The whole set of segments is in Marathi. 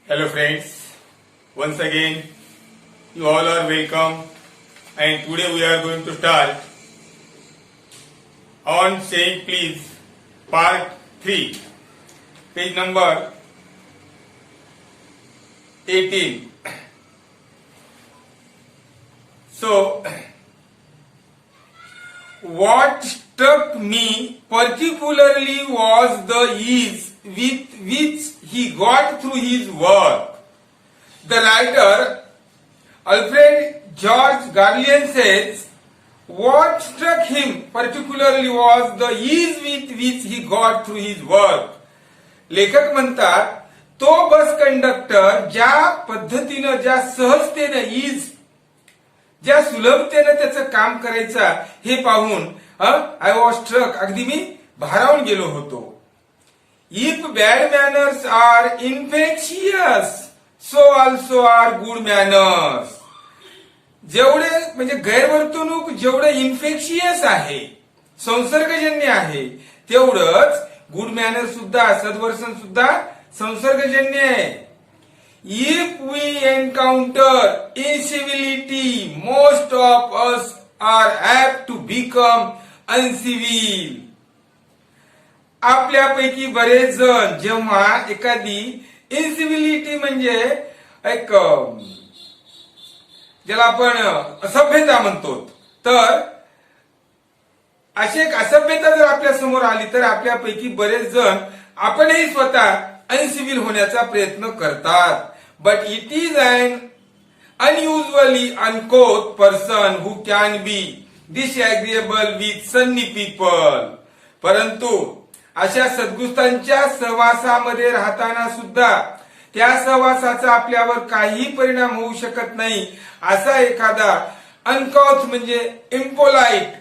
Hello friends, once again you all are welcome, and today we are going to start on saying please part 3, page number 18. So what struck me particularly was the ease with which he got through his work. The writer Alfred George Garland says, what struck him particularly was the ease with which he got through his work. लेखक म्हणतात, तो बस कंडक्टर ज्या पद्धतीनं, ज्या सहजतेने, ज्या सुलभतेने त्याचं काम करायचा हे पाहून आय वॉज स्ट्रक, अगदी मी भारावून गेलो होतो. If bad manners are infectious so also are good manners. जेवढे म्हणजे गैरवर्तणूक जेवढे इन्फेक्शियस आहे, संसर्गजन्य आहे, तेवढंच गुड मॅनर सुद्धा, सद्वर्तन सुद्धा संसर्गजन्य आहे. If we encounter incivility, most of us are apt to become uncivil. आपल्यापैकी बरेच जण जेव्हा एखादी इन्सिव्हिलिटी म्हणजे एक ज्याला आपण असभ्यता म्हणतो, तर अशी एक असभ्यता जर आपल्या समोर आली तर आपल्यापैकी बरेच जण आपणही स्वतः अनसिव्हिल होण्याचा प्रयत्न करतात. But it is an unusually uncouth person who can be disagreeable with sunny people. परंतु अशा सद्गुस्तांच्या सहवासामध्ये राहताना सुद्धा त्या सहवासाचा आपल्यावर काही परिणाम होऊ शकत नाही असा एखादा अनकॉथ म्हणजे इम्पोलाइट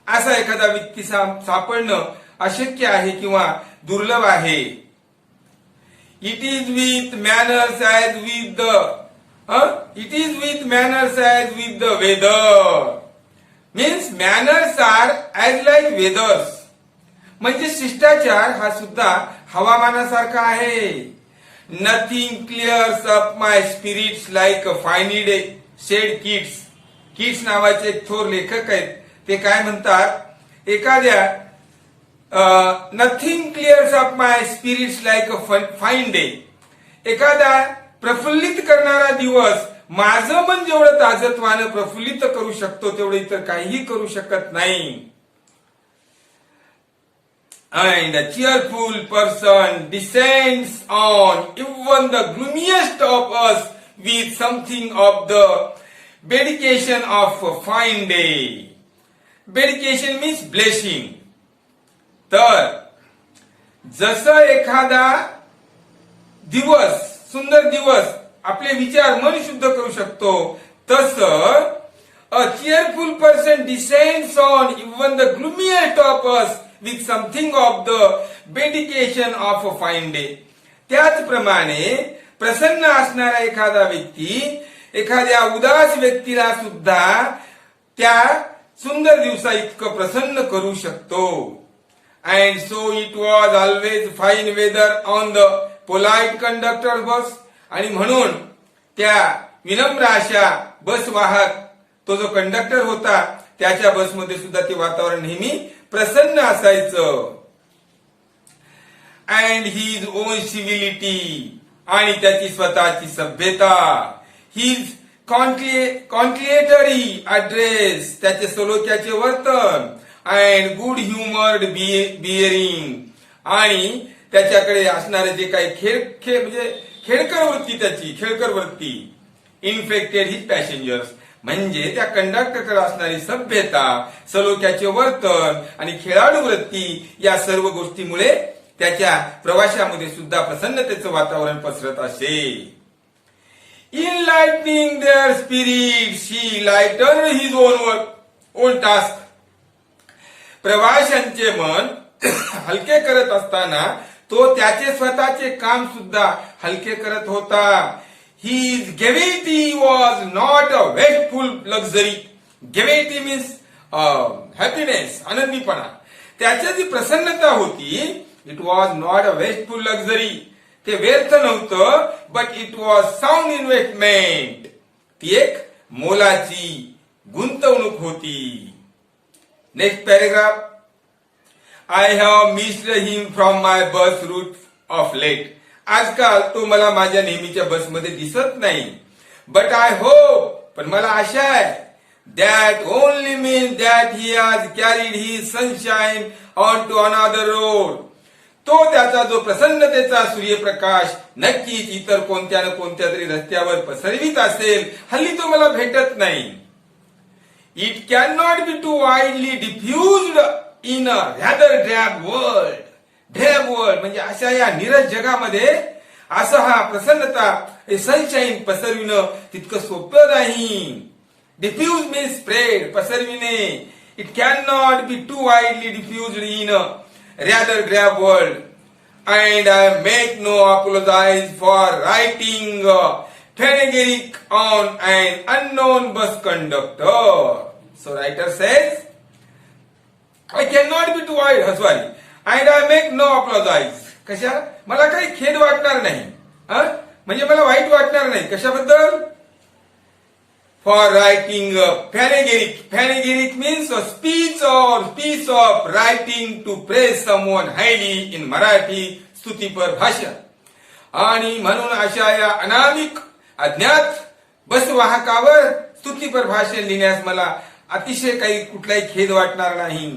असा एखादा व्यक्ती सापडणं अशक्य आहे किंवा दुर्लभ आहे. It is with manners as with the weather. Means manners are as like weathers. म्हणजे शिष्टाचार हा सुद्धा हवामानासारखा आहे. Nothing clears up my spirits like a finely said Keats. Keats नावाचे एक थोर लेखक आहेत. ते काय म्हणतात, एखाद्या nothing clears up my spirits like a fine day. एखादा प्रफुल्लित करणारा दिवस माझं मन जेवढं ताजतवानं प्रफुल्लित करू शकतो तेवढं इतर काहीही करू शकत नाही. And a cheerful person descends on even the gloomiest of us with something of the dedication of a fine day. Dedication means blessing. तर जसं एखादा दिवस, सुंदर दिवस आपले विचार मन शुद्ध करू शकतो, तसं अ cheerful person descends on even the gloomiest of us with something of the dedication of a fine day. त्याचप्रमाणे प्रसन्न असणारा एखादा व्यक्ती एखाद्या उदास व्यक्तीला सुद्धा त्या सुंदर दिवसा इतकं प्रसन्न करू शकतो. And so it was always fine weather on the polite conductor bus. आणि म्हणून त्या विनम्र अशा बस वाहक तो जो कंडक्टर होता त्याच्या बसमध्ये सुद्धा ते वातावरण नेहमी प्रसन्न असायचं. And his own civility, आणि त्याची स्वतःची सभ्यता, his conciliatory address, त्याचे सलोख्याचे वर्तन, and good humored bearing, आणि त्याच्याकडे असणारे जे काही म्हणजे खेळकर वृत्ती, infected his passengers, म्हणजे त्या कंडक्टरकडे असणारी सभ्यता, सलोख्याचे वर्तन आणि खेळाडू वृत्ती या सर्व गोष्टीमुळे त्याच्या प्रवासामध्ये सुद्धा प्रसन्नतेचं वातावरण पसरत असे. Enlightening their spirits, he lightened his own task. प्रवाशांचे मन हलके करत असताना तो त्याचे स्वतःचे काम सुद्धा हलके करत होता. His gaiety was not a wasteful luxury. Gaiety means happiness, आनंदीपणा. त्याची जी प्रसन्नता होती, it was not a wasteful luxury. ते व्यर्थ नव्हतं, but it was sound investment. ती एक मोलाची गुंतवणूक होती. Next paragraph. I have missed him from my bus route of late. आजकाल तो मला माझ्या नेहमीच्या बसमध्ये दिसत नाही. बट आय होप, पण मला आशा आहे, that only means that he has carried his sunshine on to another road. तो त्याचा जो प्रसन्नतेचा सूर्यप्रकाश नक्कीच इतर कोणत्या न कोणत्या तरी रस्त्यावर पसरवित असेल. हल्ली तो मला भेटत नाही. It can not be too widely diffused in a rather drab world. Drab world म्हणजे अशा या नीरस जगामध्ये असा हा प्रसन्नता, हे सनशाईन पसरविणं तितकं सोपं नाही. डिफ्यूज मीन्स स्प्रेड, पसरविणे. It can not be too widely diffused in a rather drab world. And I make no apologise for writing panegyric on an unknown bus conductor. So writer says, I cannot be too wide, sorry, and I make no apologize. कशा? मला काही खेद वाटणार नाही. म्हणजे मला वाईट वाटणार नाही. कशाबद्दल? For writing panegyric. Panegyric means a speech or piece of writing to praise someone highly in Marathi, स्तुतीपर भाषा. आणि म्हणून अशा या अनामिक अज्ञात बसवाहकावर स्तुतीपर भाषण लिहिण्यास मला अतिशय काही कुठलाही खेद वाटणार नाही.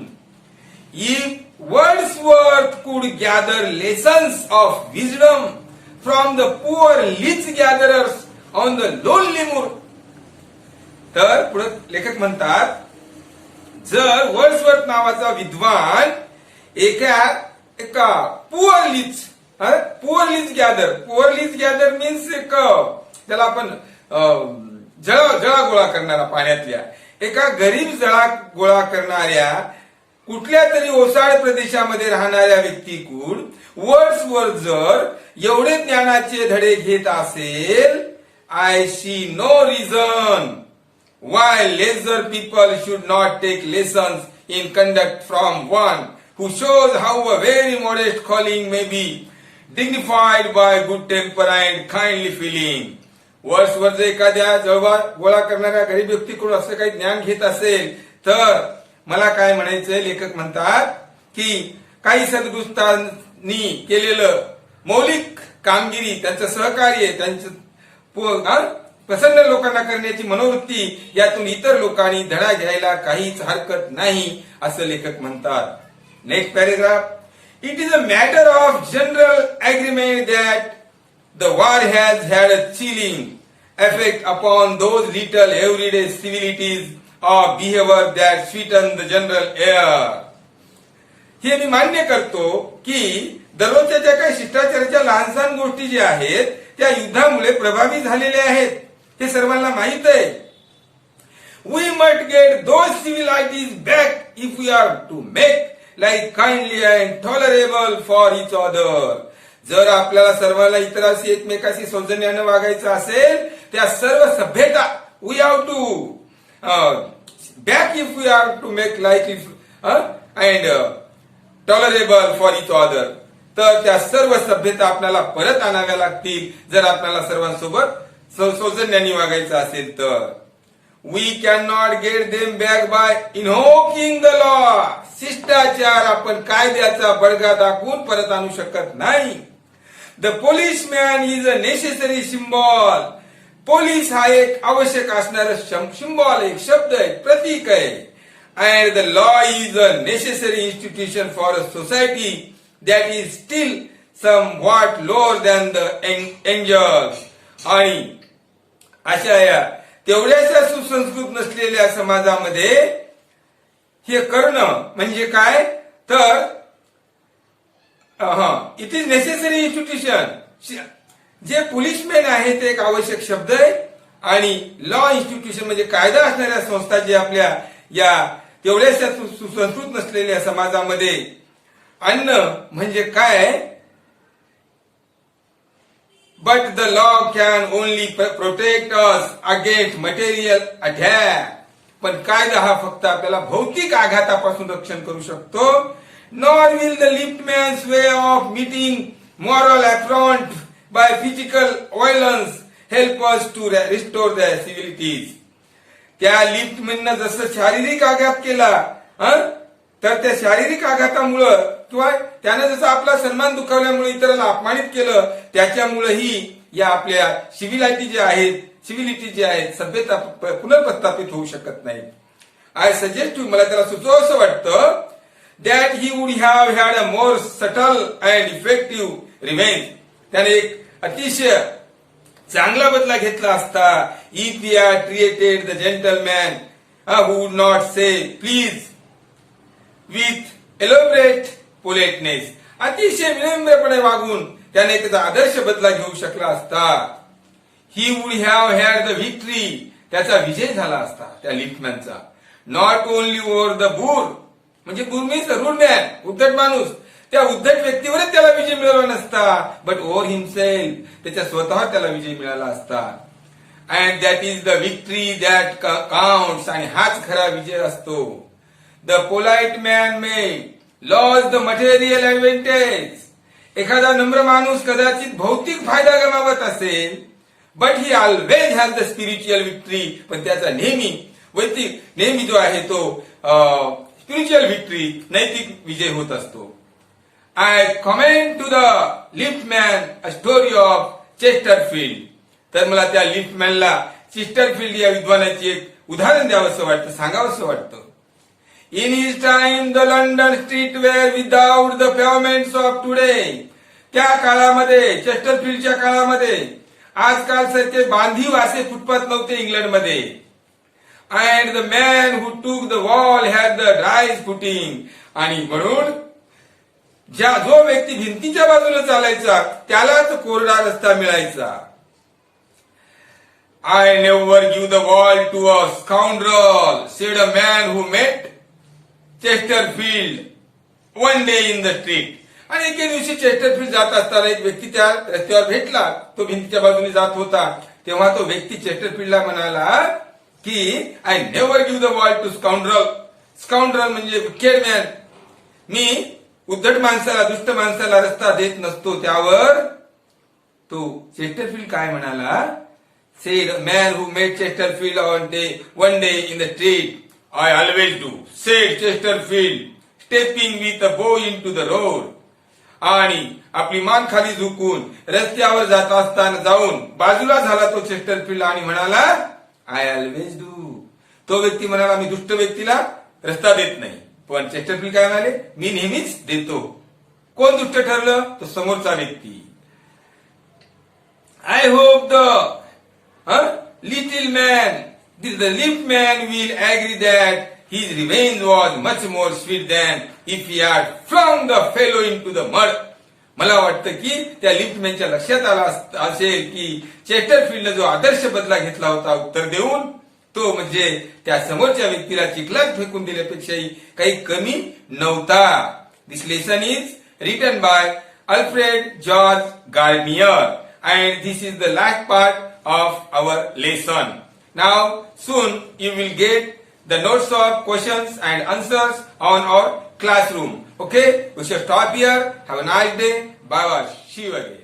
If Wordsworth could gather lessons of wisdom from the poor leech gatherers on the lonely moor. तर पुढे लेखक म्हणतात, जर वर्ड्सवर्थ नावाचा विद्वान एका पुअर लीच गॅदर मीन्स एक त्याला आपण जळा गोळा करणारा, पाण्यातल्या एका गरीब जळा गोळा करणाऱ्या कुठल्या तरी ओसाड प्रदेशामध्ये राहणाऱ्या व्यक्तीकडून वर्ड्सवर्थ जर एवढे ज्ञानाचे धडे घेत असेल, I see no reason why lesser people should not take lessons in conduct from one who shows how a very modest calling may be dignified by good temper and kindly feeling. वर्षभर एखाद्या जळवा गोळा करणाऱ्या गरीब व्यक्तीकडून असं काही ज्ञान घेत असेल तर मला काय म्हणायचंय, लेखक म्हणतात की काही सद्गुरुस्थांनी केलेलं मौलिक कामगिरी, त्यांचं सहकार्य, त्यांचं प्रसन्न लोकांना करण्याची मनोवृत्ती, यातून इतर लोकांनी धडा घ्यायला काहीच हरकत नाही असं लेखक म्हणतात. Next paragraph. It is a matter of general agreement that the war has had a chilling effect upon those little everyday civilities of behavior that sweeten the general air. हे मी मान्य करतो की दररोजच्या ज्या काही शिष्टाचाराच्या लहानसहान गोष्टी ज्या आहेत त्या युद्धामुळे प्रभावी झालेल्या आहेत, हे सर्वांना माहित आहे. We must get those civilities back if we are to make life kindly and tolerable for each other. जर आपल्याला सर्वांना इतरांशी एकमेकाशी सौजन्याने वागायचं असेल, त्या सर्व सभ्यता we have to back if we are to make life and tolerable for each other. तर त्या सर्व सभ्यता आपल्याला परत आणाव्या लागतील जर आपल्याला सर्वांसोबत सौजन्याने वागायचं असेल तर. We can not get them back by invoking the law. शिष्टाचार आपण कायद्याचा बडगा दाखवून परत आणू शकत नाही. The policeman is a necessary symbol. Police हा एक आवश्यक असणारा सिम्बॉल, एक शब्द आहे, प्रतीक आहे. And the law is a necessary institution for a society that is still somewhat lower than the angels. आणि अशा या तेवढ्याशा सुसंस्कृत नसलेल्या समाजामध्ये हे करणं म्हणजे काय तर इट इज नेसेसरी इन्स्टिट्यूशन. जे पोलिसमॅन आहे ते एक आवश्यक शब्द आहे आणि लॉ इन्स्टिट्यूशन म्हणजे कायदा असणाऱ्या संस्था जे आपल्या या तेवढ्याशा सुसंस्कृत नसलेल्या समाजामध्ये आणणं म्हणजे काय. But the law can only protect us against material attack. पण कायदा हा फक्त आपल्याला भौतिक आघातापासून रक्षण करू शकतो. Nor will the liftman's way of meeting moral affront by physical violence help us to restore their civilities. त्या लिफ्ट मधनं जसं शारीरिक आघात केला तर त्या शारीरिक आघातामुळं किंवा त्यानं जसं आपला सन्मान दुखावल्यामुळे इतरांना अपमानित केलं त्याच्यामुळेही या आपल्या सिव्हिलिटी जे आहेत सभ्यता पुनर्प्रस्थापित होऊ शकत नाही. आय सजेस्ट मला त्याला सुचव असं वाटतं that he would have had a more subtle and effective revenge. त्याने एक अतिशय चांगला बदला घेतला असता if we are treated the gentleman who would not say please with elaborate politeness. अतिशय विनम्रपणे वागून त्याने त्याचा आदर्श बदला घेऊ शकला असता. ही would have had the Victory. त्याचा विजय झाला असता त्या लिफ्टमॅनचा. नॉट ओनली ओव्हर द बूर म्हणजे बूर मीन्स रूड मॅन, उद्धट माणूस. त्या उद्धट व्यक्तीवरच त्याला विजय मिळवला नसता बट ओव्हर हिमसेल्फ त्याच्या स्वतःवर त्याला विजय मिळाला असता. And that is the Victory that counts. आणि हाच खरा विजय असतो. The polite man may loss the material advantage. एखादा नम्र माणूस कदाचित भौतिक फायदा गमावत असेल but he always has the spiritual Victory. पण त्याचा नेहमी जो आहे तो स्पिरिच्युअल व्हिक्टरी नैतिक विजय होत असतो. I comment to the liftman a story of Chesterfield. तर मला त्या लिफ्टमॅनला चेस्टरफील्ड या विद्वानाची एक उदाहरण द्यावंसं वाटतं, सांगावंसं वाटतं. In his time, the London street were without the pavements of today. त्या काळामध्ये चेस्टरफील्डच्या काळामध्ये आजकाल सारखे बांधीव असे फुटपाथ नव्हते इंग्लंडमध्ये. And the man who took the wall had the dry footing. आणि म्हणून जो व्यक्ती भिंतीच्या बाजूला चालायचा त्यालाच कोरडा रस्ता मिळायचा. I never give the wall to a scoundrel, said a man who met Chesterfield one day in the street. आणि एके दिवशी चेस्टरफील्ड जात असताना एक व्यक्ती त्या रस्त्यावर भेटला. तो भिंतीच्या बाजूने जात होता. तेव्हा तो व्यक्ती चेस्टरफील्डला म्हणाला की I never give the wall to scoundrel. Scoundrel म्हणजे विकेड मॅन. मी उद्धट माणसाला, दुष्ट माणसाला रस्ता देत नसतो. त्यावर तो चेस्टरफील्ड काय म्हणाला, said man who met Chesterfield one day in the street. I always do, said Chesterfield, stepping with a bow into the road. आणि आपली मान खाली झुकून रस्त्यावर जात असताना जाऊन बाजूला झाला तो चेस्टरफील्ड आणि म्हणाला आय ऑलवेज डू. तो व्यक्ती म्हणाला मी दुष्ट व्यक्तीला रस्ता देत नाही. पण चेस्टरफील्ड काय म्हणाले, मी नेहमीच देतो. कोण दुष्ट ठरलं, तो समोरचा व्यक्ती. I hope the little man the liftman will agree that his revenge was much more sweet than if he had flung the fellow into the mud. मला वाटतं की त्या लिफ्टमॅनच्या लक्षात आला असेल की चेस्टरफील्डने जो आदर्श बदला घेतला होता उत्तर देऊन तो म्हणजे त्या समोरच्या व्यक्तीला चिखलात फेकून दिल्यापेक्षाही काही कमी नव्हता. This lesson is written by Alfred George Garnier and this is the last part of our lesson. Now, soon you will get the notes of questions and answers on our classroom. Okay? We shall stop here. Have a nice day. Bye bye. See you again.